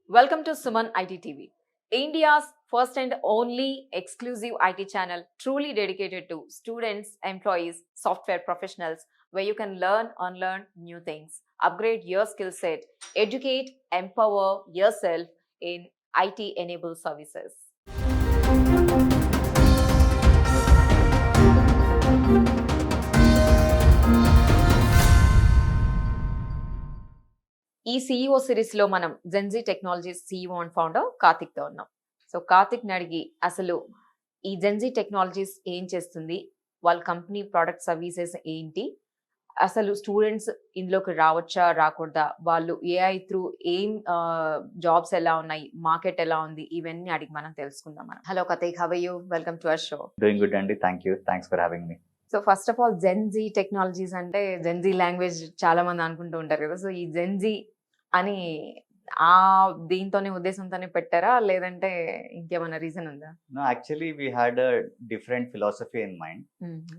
Welcome to Suman iTTV, India's first and only exclusive IT channel truly dedicated to students, employees, software professionals, where you can learn, unlearn new things, upgrade your skill set, educate, empower yourself in IT enabled services. ఈ CEO series లో మనం Gen Z technologies CEO and founder Karthik తో ఉన్నాం. So Karthik ని అడిగి అసలు ఈ Gen Z technologies ఏం చేస్తుంది, వాళ్ళ కంపెనీ ప్రొడక్ట్ సర్వీసెస్ ఏంటి, అసలు స్టూడెంట్స్ ఇందులోకి రావచ్చా రాకూడదా, వాళ్ళు ఏఐ త్రూ ఏం జాబ్స్ ఎలా ఉన్నాయి, మార్కెట్ ఎలా ఉంది, ఇవన్నీ అడిగి మనం తెలుసుకుందాం. మనం hello Karthik, how are you? Welcome to our show. Doing good అండి, thanks for having me. So first of all Gen Z technologies అంటే జెన్జీ లాంగ్వేజ్ చాలా మంది అనుకుంటూ ఉంటారు కదా. సో ఈ జెన్జీ అని ఆ దీంతోనే ఉద్దేశంతోనే పెట్టారా, లేదంటే ఇంకేమైనా రీజన్ ఉందా? No, actually we had a different philosophy in mind.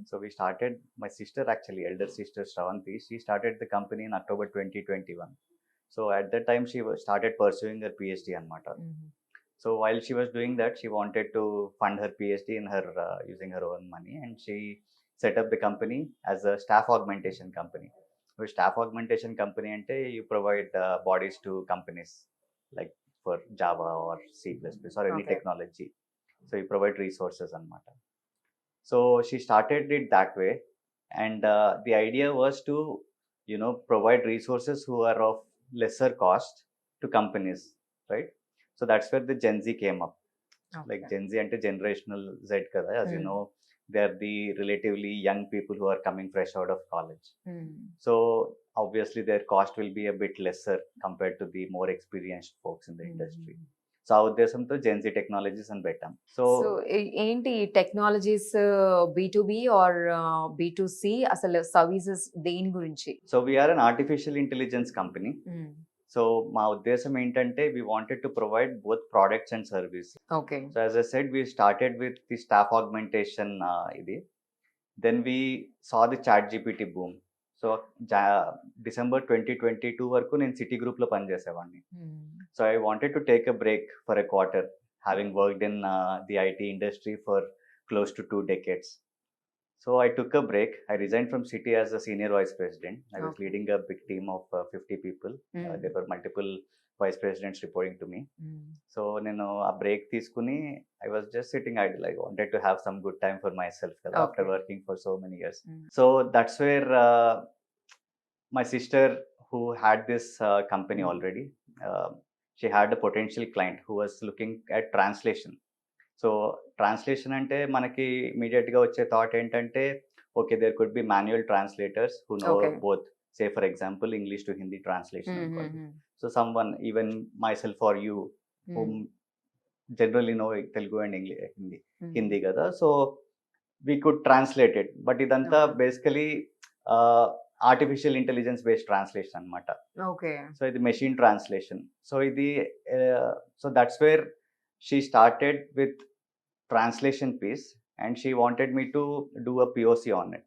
So we started, my sister actually, elder sister Shravanti, she started the company in October 2021. So at that time she started pursuing her PhD anamata. So while she was doing that, she wanted to fund her PhD in her using her own money, and she set up the company as a staff augmentation company. Staff augmentation company ante you provide bodies to companies like for Java or C++ or any technology. So you provide resources anamata. So she started it that way, and the idea was to provide resources who are of lesser cost to companies, right? So that's where the Gen Z came up. Like Gen Z ante generational Z kada, as you know, they are the relatively young people who are coming fresh out of college. So obviously their cost will be a bit lesser compared to the more experienced folks in the industry. So ఆ ఉద్దేశంతో Gen Z technologies అని పెట్టాం. So ఏంటి technologies B2B are B2C, అసలు services దేని గురించి? So we're an artificial intelligence company. So మా ఉద్దేశం ఏంటంటే we wanted to provide both products and services. Okay. So as I said, we started with the staff augmentation ఇది. Then we saw the ChatGPT boom. So December 2022 వరకు నేను Citigroup లో పనిచేసేవాడిని. So I wanted to take a break for a quarter, having worked in the IT industry for close to 2 decades. So I took a break. I resigned from City as a senior vice president. I was leading a big team of 50 people. There were multiple vice presidents reporting to me. So nenu a break teeskuni I was just sitting idle. I wanted to have some good time for myself after working for so many years. So that's where my sister, who had this company already, she had a potential client who was looking at translation. So translation అంటే మనకి immediate గా వచ్చే thought ఏంటంటే, okay, there could be manual translators who know both, say for example English to Hindi translation. So someone, even myself or you, whom generally know Telugu and Hindi కదా, so we could translate it. But ఇదంతా basically artificial intelligence based translation అనమాట. So ఇది machine translation. So ఇది so that's where she started with translation piece, and she wanted me to do a POC on it.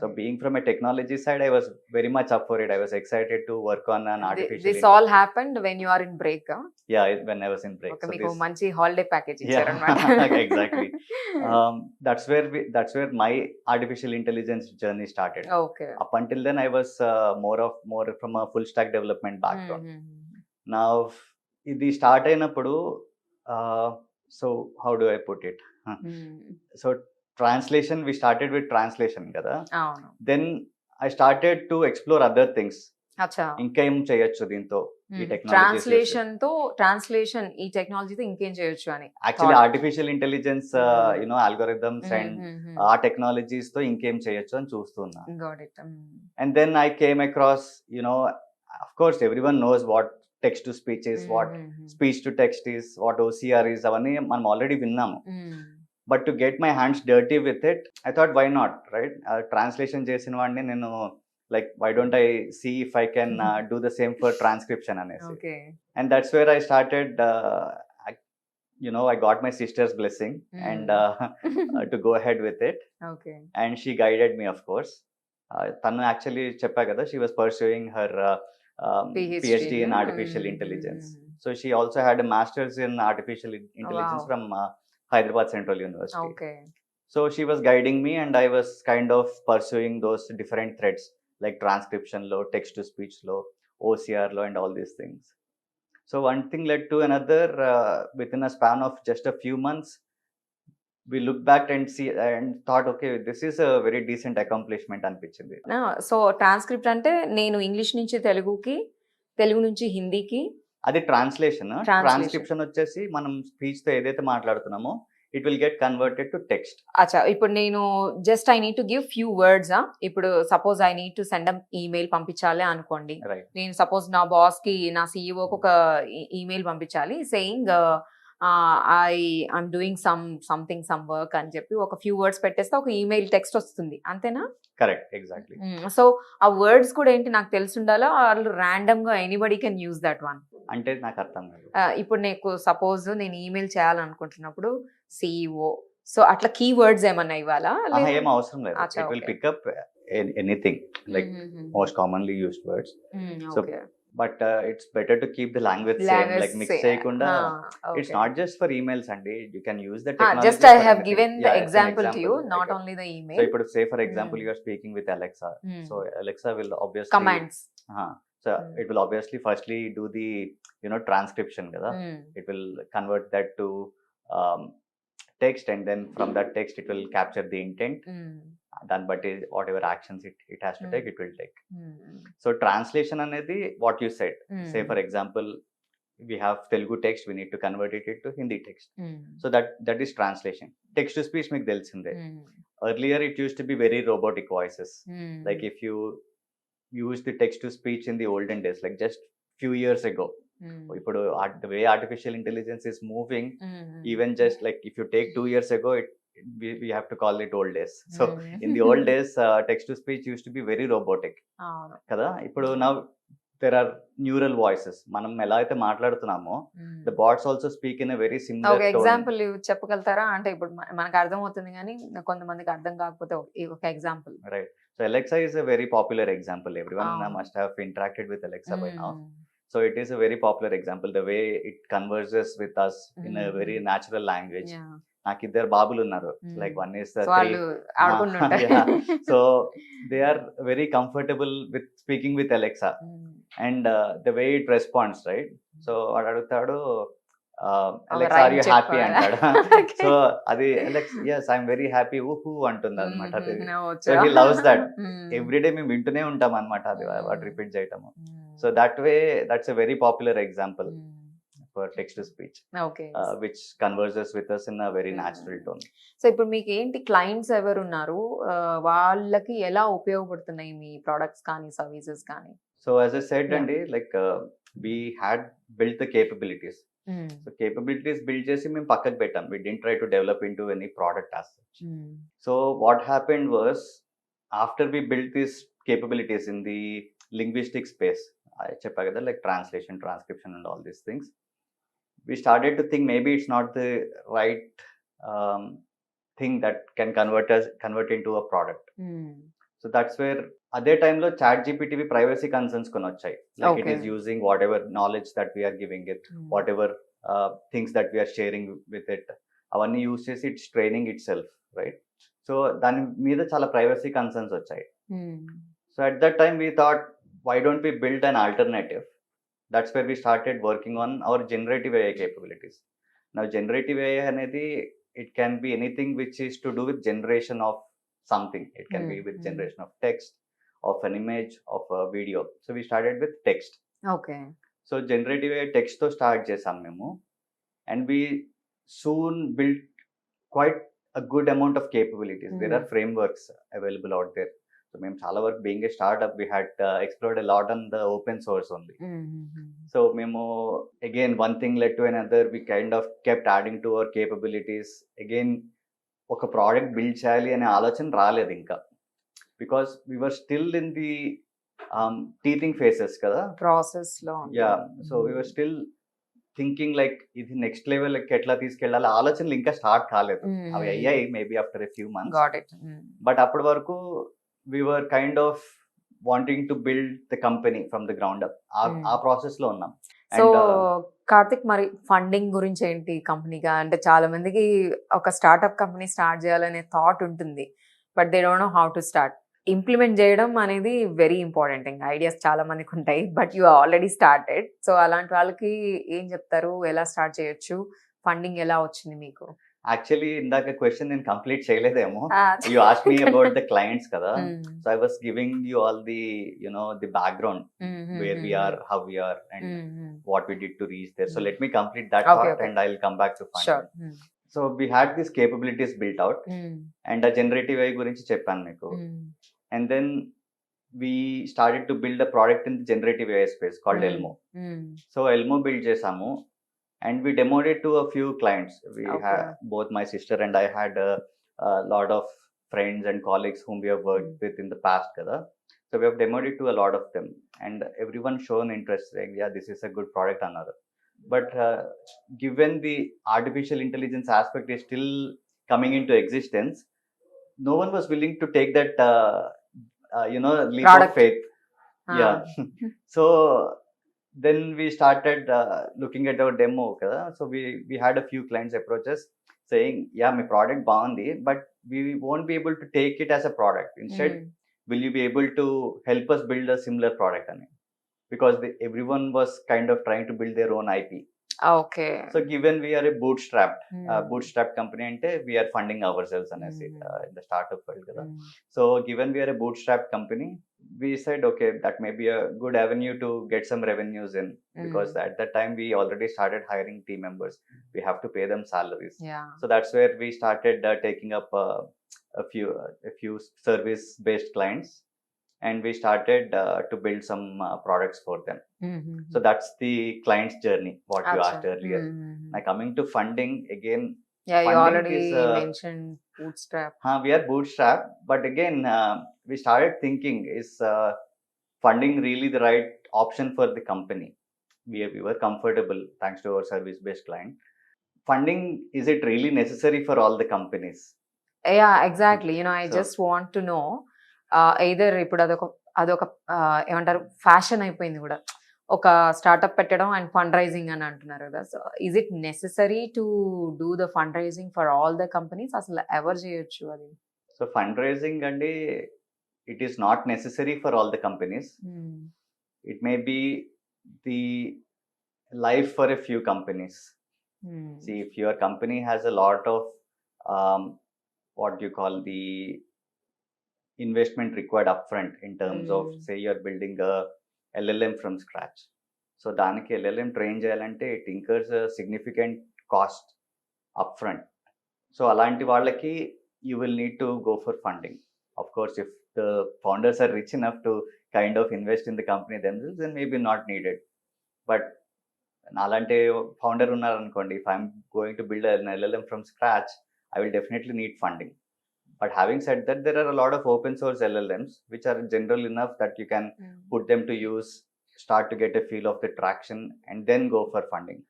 So being from a technology side, I was very much up for it. I was excited to work on an artificial This all happened when you are in break, huh? Yeah, when I was in break. Okay, so manchi holiday package icharu annamata. Exactly. That's where my artificial intelligence journey started. Okay. Up until then I was more from a full stack development background. Now ఇది start అయినప్పుడు, so how do I put it? So translation, we started with translation kada. Then I started to explore other things. ఇంకా ఏం చేయొచ్చు దీంతో, ఈ translation ఈ టెక్నాలజీతో ఇంకేం చేయొచ్చు అని. Actually artificial intelligence algorithms and ఆ టెక్నాలజీస్ తో ఇంకేం చేయొచ్చు అని చూస్తున్నా. And then I came across, of course everyone knows what text to speech is, what speech to text is, what OCR is, అవన్నీ మనం ఆల్రెడీ విన్నాము. But to get my hands dirty with it, I thought why not, right? Translation చేసిన వాడిని నేను, like why don't I see if I can do the same for transcription అనేసి. And that's where I started, I got my sister's blessing and to go ahead with it. And she guided me, of course. తను actually చెప్పా కదా, she was pursuing her PhD in artificial intelligence. So she also had a master's in artificial intelligence Wow. from Hyderabad Central University. Okay. So she was guiding me, and I was kind of pursuing those different threads like transcription law, text to speech law, OCR law, and all these things. So one thing led to another. Within a span of just a few months, we looked back and see and thought, okay, this is a very decent accomplishment అనిపించింది. So transcript అంటే నేను English నుంచి తెలుగుకి, తెలుగు నుంచి హిందీకి అది translation. Translation. Transcription వచ్చేసి మనం speech తో ఏదైతే మాట్లాడుతున్నామో it will get converted to text. అచ్చా, ఇప్పుడు నేను just I need to give few words. ఇప్పుడు suppose I need to send email పంపించాలి అనుకోండి. రైట్. నేను సపోజ్ నా బాస్ కి, నా సీఈఓకి ఒక ఈమెయిల్ పంపించాలి saying I'm doing some work అని చెప్పి ఒక ఫ్యూ వర్డ్స్ పెట్టేస్తే ఒక ఈమెయిల్ టెక్స్ట్ వస్తుంది, అంతేనా? Correct, exactly. సో ఆ వర్డ్స్ కూడా ఏంటి నాకు తెలిసి ఉండాలా, వాళ్ళు ర్యాండమ్ గా anybody can use that one? అంటే నాకు అర్థం కాదు. ఇప్పుడు నీకు సపోజ్ నేను ఈమెయిల్ చేయాలనుకుంటున్నప్పుడు సిఇఓ, సో అట్లా కీ వర్డ్స్ ఏమన్నా ఇవ్వాలా? ఏం అవసరం లేదు. It will pick up anything like most commonly used words. So but it's better to keep the language same, like mix చేయకుండా. It's not just for emails అండి, you can use the technology. Just I have given the example to you, not only the email. So ఇప్పుడు say for example you are speaking with Alexa. So Alexa will obviously commands. So it will obviously firstly do the transcription kada. It will convert that to text, and then from that text it will capture the intent. Then but whatever actions it has to take, it will take. So translation anedi what you said. Say for example we have Telugu text, we need to convert it to Hindi text. So that is translation. Text to speech meeku telisinde. Earlier it used to be very robotic voices. Like if you use the text to speech in the olden days, like just few years ago. Ipudu the way artificial intelligence is moving, even just like if you take 2 years ago, we have to call it old days. So in the old days text to speech used to be very robotic kada. Ipudu now there are neural voices. Manam ela aithe maatladutunnamo, the bots also speak in a very similar tone. ఒక example చెప్పగలుగుతారా? అంటే ఇప్పుడు మనకు అర్థం అవుతుంది కానీ కొంతమందికి అర్థం కాకపోతే ఒక example. Right. So Alexa is a very popular example. Everyone must have interacted with Alexa by now. So it is a very popular example. The way it converses with us in a very natural language. నాకు ఇద్దరు బాబులు ఉన్నారు. Like one is 3. So they are very comfortable with speaking with Alexa. And the way it responds, right? So వాడు అడుగుతాడు, Alexa, are you happy అంటాడు. So అది Alexa, yes I'm very happy who అంటుంది అనమాట. అది so he loves that. Everyday మేము వింటూనే ఉంటాం అనమాట అది వాడు రిపీట్ చేయటము. So that way that's a very popular example for text to speech. Which converses with us in a very natural tone. So ఇప్పుడు మీకు ఏంటి క్లయింట్స్ ఎవరు ఉన్నారు, వాళ్ళకి ఎలా ఉపయోగపడుతున్నాయి మీ ప్రొడక్ట్స్ కానీ సర్వీసెస్ కానీ? So as I said అండి, like we had built the capabilities. So capabilities build చేసి మేము పక్కకు పెట్టాం. We didn't try to develop into any product as such. So what happened was, after we built these capabilities in the linguistic space, I చెప్పా కదా, like translation, transcription and all these things, we started to think maybe it's not the right thing that can convert into a product. So that's where అదే టైంలో chat జీపీటీవి privacy concerns కొన్ని వచ్చాయి. Like it is using whatever knowledge that we're giving it, whatever things that we're sharing with it, అవన్నీ use చేసి it's training itself, right? So దాని మీద చాలా privacy concerns వచ్చాయి. So at that time we thought, why don't we build an alternative? That's where we started working on our generative AI capabilities. Now generative AI అనేది it can be anything which is to do with generation of something. It can be with generation of text, of an image, of a video. So we started with text. Okay. So generative AI text తో start చేసాం మేము, and we soon built quite a good amount of capabilities. There are frameworks available out there. So మేము చాలా వరకు being a startup, we had explored a lot on the open source only. So మేము again one thing led to another, we kind of kept adding to our capabilities. Again ఒక product build చేయాలి అనే ఆలోచన రాలేదు ఇంకా, because we were still in the teething phases కదా, process లో. So we were still thinking like ఇది next level ఎట్లా తీసుకెళ్ళాలి, ఆలోచనలు ఇంకా స్టార్ట్ కాలేదు. అవి అయ్యాయి maybe after a few months. But అప్పటి వరకు we were kind of wanting to build the company from the ground up. ఆ ప్రాసెస్ లో ఉన్నాం. సో కార్తిక్, మరి ఫండింగ్ గురించి ఏంటి కంపెనీగా? అంటే చాలా మందికి ఒక స్టార్టప్ కంపెనీ స్టార్ట్ చేయాలనే థాట్ ఉంటుంది. But they don't know how to start. Implement చేయడం అనేది వెరీ ఇంపార్టెంట్. ఇంక ఐడియాస్ చాలా మందికుంటాయి. But you already started. So, అలాంటి వాళ్ళకి ఏం చెప్తారు? ఎలా స్టార్ట్ చేయొచ్చు? ఫండింగ్ ఎలా వచ్చింది మీకు? యాక్చువల్లీ ఇందాక క్వెషన్ నేను కంప్లీట్ చేయలేదేమో. Ah! You asked me about the clients కదా. Hmm. So I was giving you all the the background where we are, how we are and what we did to reach there. So let me complete that Okay, thought okay. and I'll come back to funding. Sure. So we had these capabilities built out and a generative AI గురించి చెప్పాను మీకు. And then we started to build a product in the generative AI space called Elmo. So Elmo build చేసాము and we demoed it to a few clients. We had both my sister and I had a lot of friends and colleagues whom we have worked with in the past kada. So we have demoed it to a lot of them and everyone shown interest saying yeah this is a good product another. But given the artificial intelligence aspect is still coming into existence, no one was willing to take that leap Product. of faith. Yeah. So then we started looking at our demo kada. So we had a few clients approach us saying yeah my product baagundi but we won't be able to take it as a product. Instead will you be able to help us build a similar product ani, because everyone was kind of trying to build their own IP. Okay. So given we are a bootstrapped company ante we are funding ourselves anesi in the startup world kada. So given we are a bootstrapped company, we said okay that may be a good avenue to get some revenues in, because at that time we already started hiring team members. We have to pay them salaries. So that's where we started taking up a few service based clients and we started to build some products for them. So that's the client's journey, what you asked earlier. Now coming to funding again. Yeah, you funding already is, mentioned bootstrap. We are bootstrap, but again we started thinking is funding really the right option for the company? We were comfortable thanks to our service based client. Funding, is it really necessary for all the companies? Yeah, exactly. I So- just want to know, either ఇప్పుడు అదొక ఏమంటారు, fashion అయిపోయింది కూడా. ఒక startup పెట్టడం and fund raising అని అంటున్నారు కదా. So is it necessary to do the fund raising for all the companies? అసలు ఎవరు చేయొచ్చు అది? సో ఫండ్ రైజింగ్ అంటే it is not necessary for all the companies. It may be the life for a few companies. See, if your company has a lot of what you call the investment required upfront in terms of say you're building a LLM from scratch. So daniki LLM train cheyalante it incurs a significant cost upfront. So alanti vallaki you will need to go for funding. Of course, if the founders are rich enough to kind of invest in the company themselves, then maybe not needed. But అలాంటి founder ఉన్నారనుకోండి, if I'm going to build an LLM from scratch, I will definitely need funding. But having said that, there are a lot of open source LLMs which are general enough that you can put them to use, start to get a feel of the traction and then go for funding,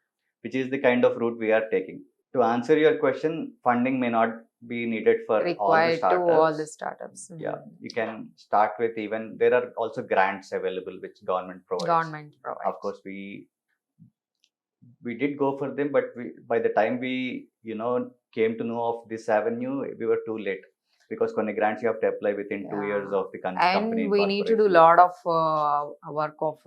which is the kind of route we are taking. To answer your question, funding may not be needed for Required all the startups. to all the startups. Yeah, you can start with, even there are also grants available which government provides. Of course, we did go for them, but by the time we came to know of this avenue, we were too late, because కొన్ని grants you have to apply within 2 years of the company. And we need to do a lot of work of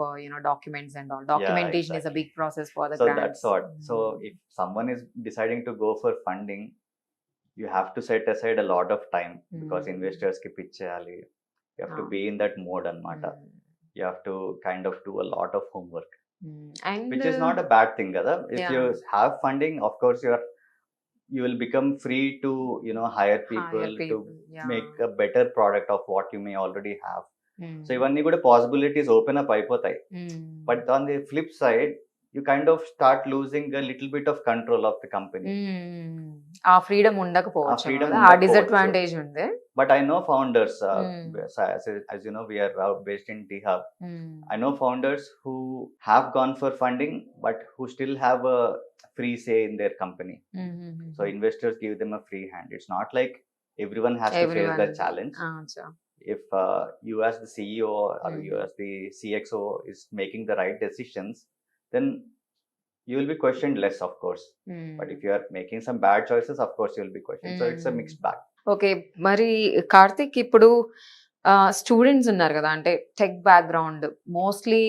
documents and all. Documentation is a big process for the grants. That's what. So if someone is deciding to go for funding, you have to set aside a lot of time, because investors ki pitch cheyali. You have to be in that mode anamata. You have to kind of do a lot of homework. And which is not a bad thing kada. If you have funding, of course you will become free to hire people to make a better product of what you may already have. So ivanni kuda possibilities open up అయిపోతాయి. But on the flip side, you kind of start losing a little bit of control of the company. ఆ freedom ఉండకపోవచ్చు, ఆ disadvantage ఉంది. But I know founders, as you know, we are based in T-Hub. I know founders who have gone for funding, but who still have a free say in their company. So investors give them a free hand. It's not like everyone has to face that challenge. If you as the CEO or you as the CXO is making the right decisions, then you will be questioned less, of course. But if you are making some bad choices, of course you will be questioned. So it's a mixed bag. Okay. మరి కార్తీక్ ఇప్పుడు students ఉన్నారు కదా! అంటే tech background mostly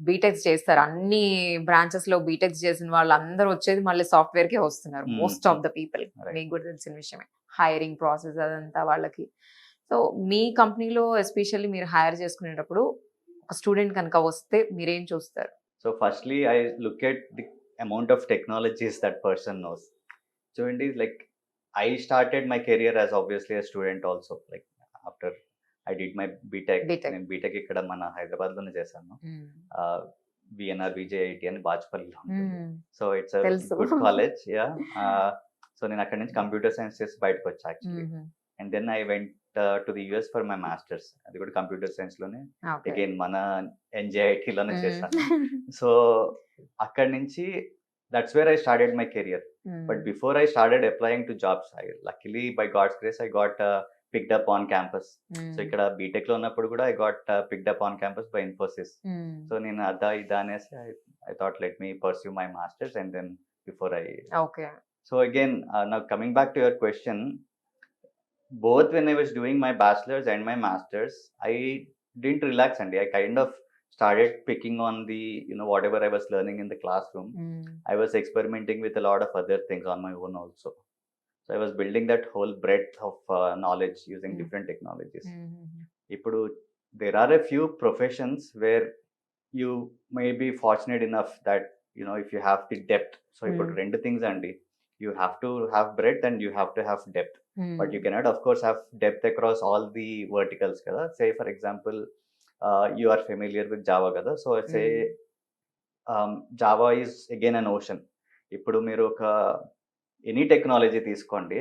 BTechs చేస్తారు. అన్ని బ్రాంచెస్‌లో BTechs చేసిన వాళ్ళందరూ వచ్చేది మళ్ళీ సాఫ్ట్‌వేర్‌కే వస్తున్నారు. Most of the people. Right. మీకు కూడా తెలిసిన విషయమే. హైరింగ్ ప్రాసెస్ అదంతా వాళ్ళకి. సో, మీ కంపెనీలో ఎస్పెషల్లీ మీరు హైర్ చేసుకునేటప్పుడు ఒక స్టూడెంట్ కనుక వస్తే మీరేం చూస్తారు? So firstly, I look at the amount of technologies that person knows. So indeed, like I started my career as obviously a student also. Like after I did my BTech. నేను BTech ఇక్కడ మన హైదరాబాద్లోనే చేశాను. VNR VJIT అని బాచుపల్లిలో ఉంటుంది. So it's good college. Yeah. So నేను అక్కడ నుంచి కంప్యూటర్ సైన్స్ చేసి బయటకు వచ్చా actually. And then I went to the US for my masters. అది కూడా కంప్యూటర్ సైన్స్ లోనే అగైన్ మన ఎన్జేఐటీలోనే చేశాను. సో అక్కడి నుంచి that's where I started my career. But before I started applying to jobs, I luckily by God's grace I got picked up on campus. So ఇక్కడ BTech లో ఉన్నప్పుడు కూడా I got picked up on campus by Infosys. So నేను అదా ఇదా అనేసి I thought let me pursue my masters and then before I. So again now coming back to your question, both when I was doing my bachelor's and my master's, I didn't relax, and I kind of started picking on the, whatever I was learning in the classroom. I was experimenting with a lot of other things on my own also. So I was building that whole breadth of knowledge using different technologies. Ippudu there are a few professions where you may be fortunate enough that, if you have the depth. So ippudu rendu things andi, you have to have breadth and you have to have depth. But you cannot, of course, have depth across all the verticals kada. Say for example, you are familiar with Java kada. So say Java is again an ocean. Ippudu meeru oka any technology teeskondi,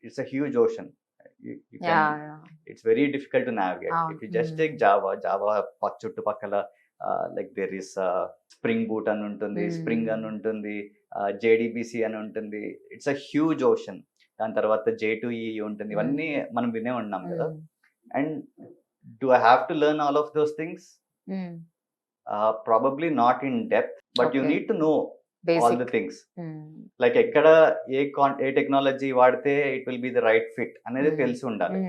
it's a huge ocean. You can, it's very difficult to navigate. If you just take Java chuttu pakkala, like there is Spring Boot అని ఉంటుంది, Spring అని ఉంటుంది, JDBC అని ఉంటుంది. It's a huge ocean. దాని తర్వాత J2EE ఉంటుంది. ఇవన్నీ మనం వినే ఉన్నాం కదా. And do I have to learn all of those things? Probably not in depth, but you need to know all the things. Like ఎక్కడ ఏ టెక్నాలజీ వాడితే it will be the right fit అనేది తెలిసి ఉండాలి.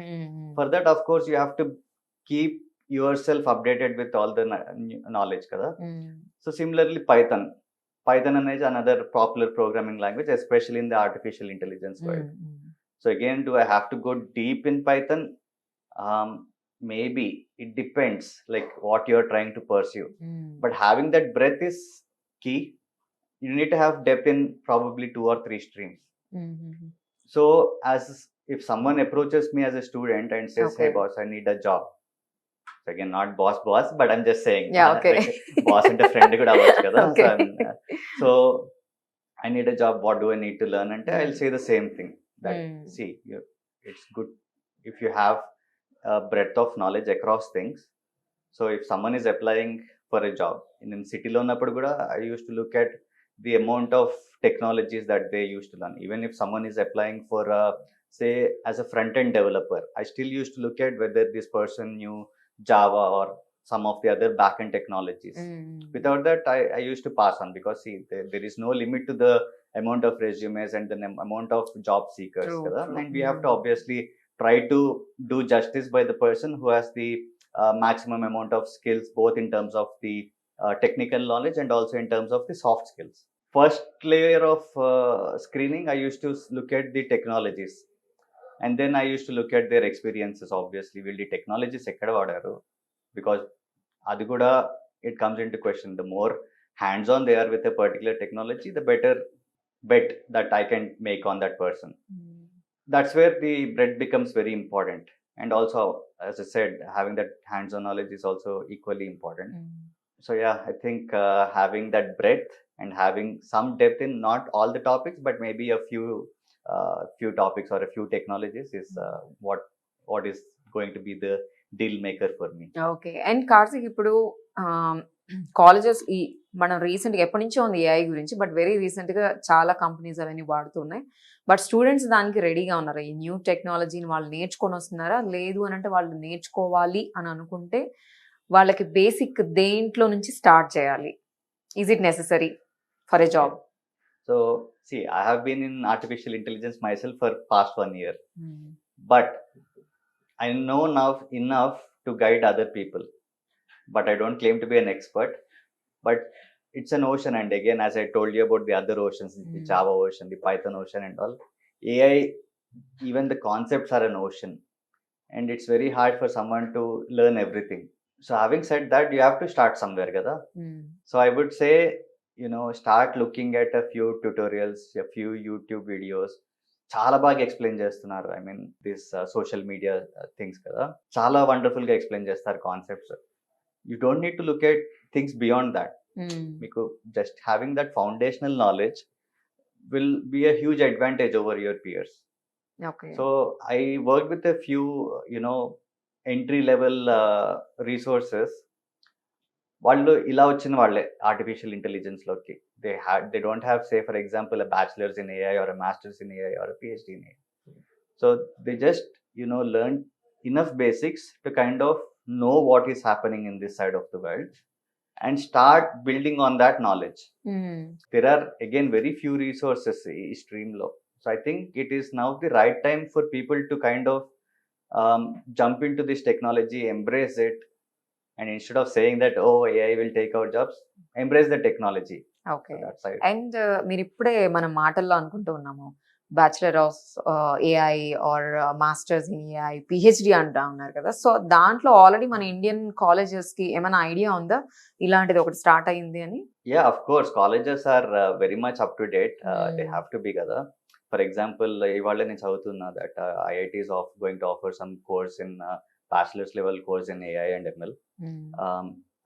For that of course you have to keep yourself updated with all the knowledge kada. So similarly Python is another popular programming language, especially in the artificial intelligence world. So again, do I have to go deep in Python? Maybe it depends like what you're trying to pursue. But having that breadth is key. You need to have depth in probably 2 or 3 streams. So as if someone approaches me as a student and says, hey boss, I need a job. Again, not boss, but I'm just saying. Like, boss and a friend could have kada. So I need a job. What do I need to learn? And I'll say the same thing. That see, it's good if you have a breadth of knowledge across things. So if someone is applying for a job in city lo unnappudu kuda, I used to look at the amount of technologies that they used to learn. Even if someone is applying for say as a front end developer, I still used to look at whether this person knew Java or some of the other back-end technologies. Without that, I used to pass on, because see, there is no limit to the amount of resumes and the amount of job seekers. True. And we have to obviously try to do justice by the person who has the maximum amount of skills, both in terms of the technical knowledge and also in terms of the soft skills. First layer of screening, I used to look at the technologies. And then I used to look at their experiences. Obviously, will the technologies ekkada vadaru, because adi kuda it comes into question. The more hands-on they are with a particular technology, the better bet that I can make on that person. That's where the breadth becomes very important. And also, as I said, having that hands-on knowledge is also equally important. So yeah, I think having that breadth and having some depth in not all the topics, but maybe a few topics or a few technologies is what is going to be the deal maker for me. Okay. And Karthik, ఇప్పుడు colleges మనం రీసెంట్గా ఎప్పటి నుంచో ఉంది AI గురించి, but very రీసెంట్గా చాలా companies అవన్నీ వాడుతున్నాయి. బట్ స్టూడెంట్స్ దానికి రెడీగా ఉన్నారు. ఈ న్యూ టెక్నాలజీని వాళ్ళు నేర్చుకొని వస్తున్నారా? లేదు అని అంటే వాళ్ళు నేర్చుకోవాలి అని అనుకుంటే వాళ్ళకి బేసిక్ దేంట్లో నుంచి స్టార్ట్ చేయాలి? Is it necessary for a job. So see, I have been in artificial intelligence myself for past 1 year, but I know now enough to guide other people, but I don't claim to be an expert. But it's an ocean, and again, as I told you about the other oceans, the Java ocean, the Python ocean, and all, AI, even the concepts are an ocean, and it's very hard for someone to learn everything. So having said that, you have to start somewhere, kada. So I would say, start looking at a few tutorials, a few YouTube videos. చాలా బాగా explain చేస్తున్నారు. I mean this social media things కదా, చాలా wonderful గా explain చేస్తారు concepts. You don't need to look at things beyond that. మీకు just having that foundational knowledge will be a huge advantage over your peers. Okay. So I worked with a few, entry level resources. వాళ్ళు ఇలా వచ్చిన వాళ్ళే artificial intelligence లోకి. they don't have, say for example, a bachelor's in AI or a master's in AI or a PhD in AI. So they just learned enough basics to kind of know what is happening in this side of the world and start building on that knowledge. There are again very few resources in stream lo. So I think it is now the right time for people to kind of jump into this technology, embrace it, and instead of saying that, oh, AI will take our jobs, embrace the technology. Okay. So that's right. And మీరు ఇప్పుడే మన మాటల్లో అనుకుంటూ ఉన్నాము, bachelor of AI or masters in AI, PhD అంటా ఉన్నారు కదా. So దాంట్లో ఆల్రెడీ మన ఇండియన్ కాలేజెస్ కి ఏమైనా ఐడియా ఉందా ఇలాంటిది ఒకటి స్టార్ట్ అయింది అని? Yeah, of course, colleges are very much up to date. They have to be కదా. For example, ఇవాళ నేను చదువుతున్నా that IIT is going to offer some course in bachelor's level course in AI and ML.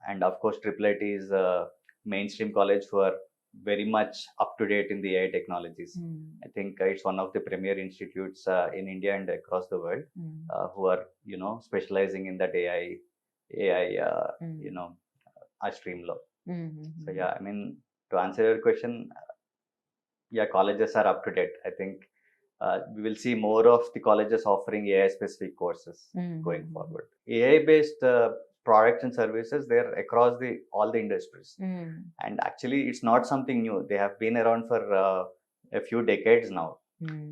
And of course, IIT is a mainstream college who are very much up to date in the AI technologies. I think it's one of the premier institutes in India and across the world who are specializing in that AI stream law. So yeah, I mean, to answer your question, yeah, colleges are up to date. I think we will see more of the colleges offering AI specific courses going forward. AI based products and services, they're across all the industries. And actually it's not something new. They have been around for a few decades now.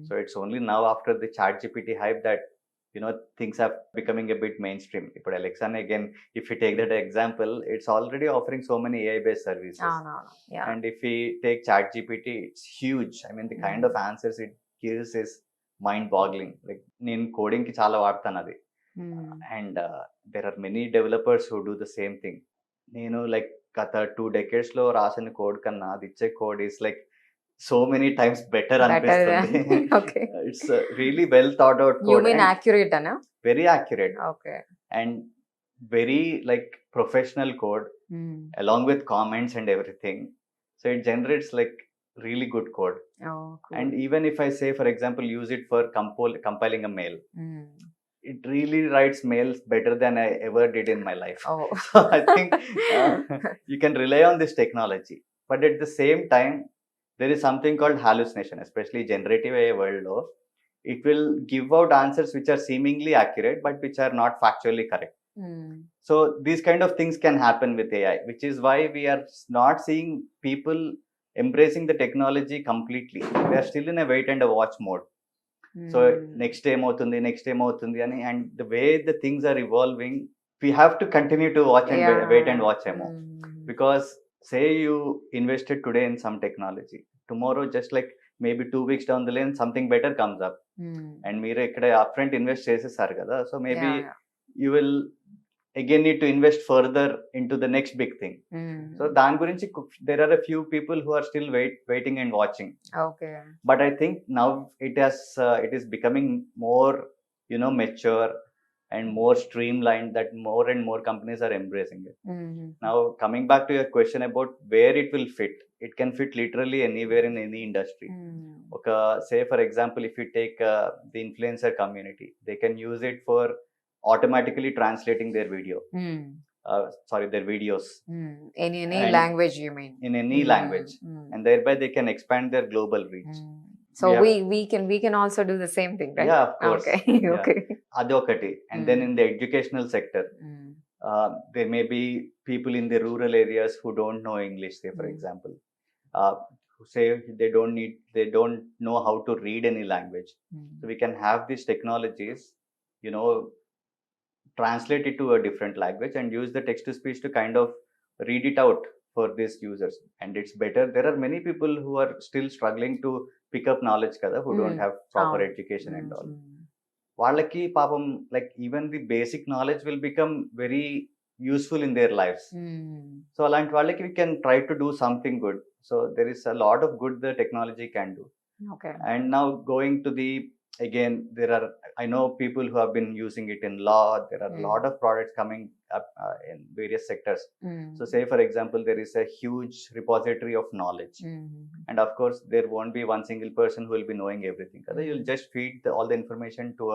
So it's only now after the ChatGPT hype that things are becoming a bit mainstream. But Alexa, again, if you take that example, it's already offering so many AI based services. Yeah. And if we take ChatGPT, it's huge. I mean, the kind of answers it gives is mind boggling. Like నేను coding కి చాలా వాడతాను అది. And there are many developers who do the same thing. నేను like గత 2 decades లో రాసిన code కన్నా అది ఇచ్చే code is like so many times better అనిపిస్తుంది. Okay. It's really well thought out code. You mean accurate ana? Very accurate. Okay. And very like professional code along with comments and everything. So it generates like really good code. Oh, cool. And even if I say, for example, use it for compiling a mail, it really writes mails better than I ever did in my life. Oh. So I think you can rely on this technology. But at the same time, there is something called hallucination, especially generative AI world law. It will give out answers which are seemingly accurate, but which are not factually correct. So these kind of things can happen with AI, which is why we are not seeing people embracing the technology completely. They are still in a wait and a watch mode. So next time అవుతుంది అని, and the way the things are evolving, we have to continue to watch and wait and watch emo. Because say you invested today in some technology, tomorrow just like maybe 2 weeks down the lane something better comes up, and మీరు ఇక్కడ upfront invest చేసేసారు కదా, so maybe you will again need to invest further into the next big thing. So దాని గురించి there are a few people who are still waiting and watching. Okay. But I think now it is becoming more mature and more streamlined, that more and more companies are embracing it. Now coming back to your question about where it will fit, it can fit literally anywhere in any industry. Okay, say for example, if you take the influencer community, they can use it for automatically translating their video. Their videos. In any language, you mean? In any language. And thereby they can expand their global reach. So we can also do the same thing, right? Yeah, of course. Okay. Yeah. Okay. Adokati. And then in the educational sector, there may be people in the rural areas who don't know English, say for example. who say they don't know how to read any language. So we can have these technologies, translate it to a different language and use the text to speech to kind of read it out for these users. And it's better. There are many people who are still struggling to pick up knowledge kada, who don't have proper education and all. వాళ్ళకి పాపం like even the basic knowledge will become very useful in their lives. So అలాంటి వాళ్ళకి we can try to do something good. So there is a lot of good the technology can do. Okay. And now going to the, again, I know people who have been using it in law. There are a lot of products coming up in various sectors. So say for example, there is a huge repository of knowledge. And of course there won't be one single person who will be knowing everything. You'll just feed all the information to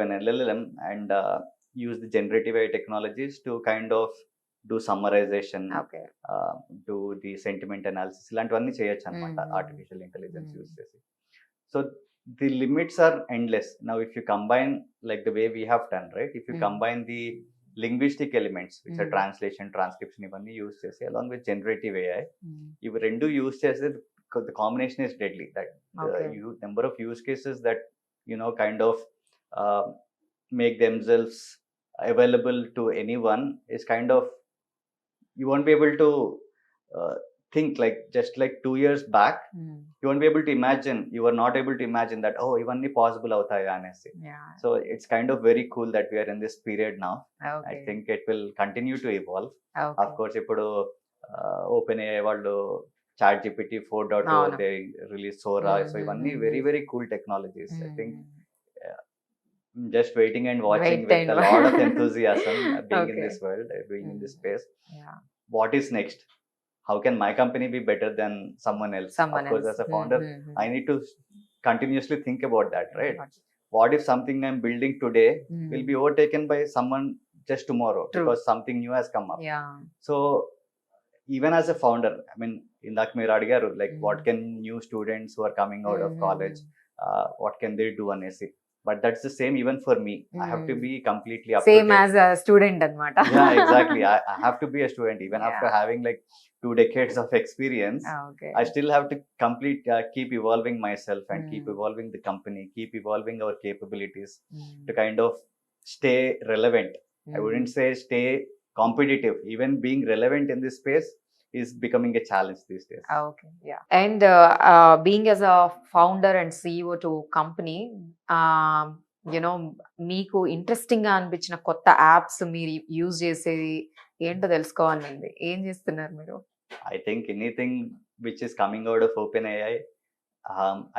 an LLM and use the generative AI technologies to kind of do summarization, Okay. do the sentiment analysis, ఇలాంటివన్నీ చేయొచ్చు అనమాట artificial intelligence use చేసి. So the limits are endless. Now if you combine like the way we have done, right, if you combine the linguistic elements, which are translation, transcription, ఇవన్నీ use చేసి along with generative AI, ఇవి రెండు use చేస్తే the combination is deadly. That number of use cases that kind of make themselves available to anyone is kind of, you won't be able to think like just like 2 years back, you won't be able to imagine, you were not able to imagine that, oh, ivanni possible avutaya anesi. So it's kind of very cool that we are in this period now. I think it will continue to evolve. Of course ippudu OpenAI vallu ChatGPT 4.0 they released Sora. So ivanni very very cool technologies. I think I'm just waiting and watching with a lot of enthusiasm being in this world, being in this space. What is next? How can my company be better than someone else? Of course, as a founder, I need to continuously think about that, right? What if something I'm building today will be overtaken by someone just tomorrow because something new has come up? So even as a founder, I mean, indak meer adigaru, like what can new students who are coming out of college, what can they do anesi? But that's the same even for me. I have to be completely up same to date. as a student anamata. Yeah, exactly. I have to be a student even after having like 2 decades of experience. I still have to keep evolving myself and keep evolving the company, keep evolving our capabilities to kind of stay relevant. I wouldn't say stay competitive. Even being relevant in this space is becoming a challenge these days. And being as a founder and CEO to company, మీకు interesting గా అనిపించిన కొత్త apps మీరు use చేసేది ఏంటో తెలుసుకోవాలండి. ఏం చేస్తున్నారు మీరు? I think anything which is coming out of OpenAI,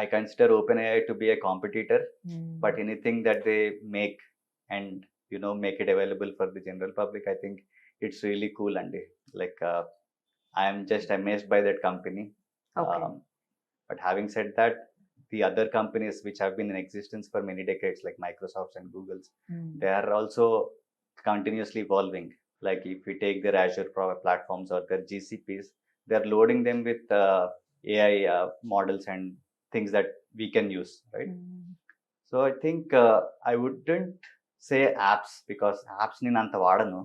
I consider OpenAI to be a competitor. But anything that they make and make it available for the general public, I think it's really cool. And like I am just amazed by that company. But having said that, the other companies which have been in existence for many decades, like Microsoft and Google's, they are also continuously evolving. Like if we take their Azure platforms or their GCPs, they are loading them with AI models and things that we can use, right? So I think I wouldn't say apps, because apps ni anta vaadanu.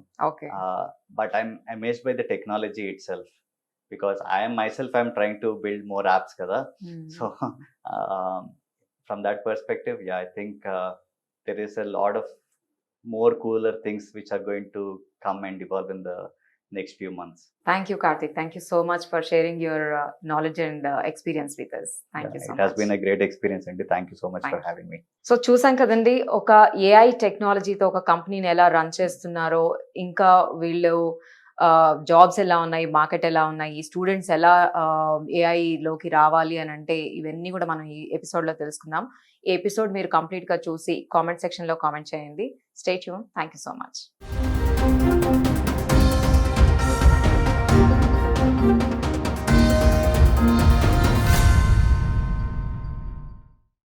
But I'm amazed by the technology itself, because I'm trying to build more apps kada. So from that perspective, I think there is a lot of more cooler things which are going to come and evolve in the next few months. Thank you, Karthik. Thank you so much for sharing your knowledge and experience with us. Thank you so much. It has been a great experience, and thank you so much for having me. So చూసాం కదండి, ఒక AI టెక్నాలజీతో ఒక కంపెనీని ఎలా run చేస్తున్నారో, ఇంకా వీళ్ళు జాబ్స్ ఎలా ఉన్నాయి, మార్కెట్ ఎలా ఉన్నాయి, స్టూడెంట్స్ ఎలా ఏఐలోకి రావాలి అని అంటే, ఇవన్నీ కూడా మనం ఈ ఎపిసోడ్లో తెలుసుకుందాం. ఈ ఎపిసోడ్ మీరు కంప్లీట్గా చూసి కామెంట్ సెక్షన్లో కామెంట్ చేయండి. Stay tune. Thank you so much.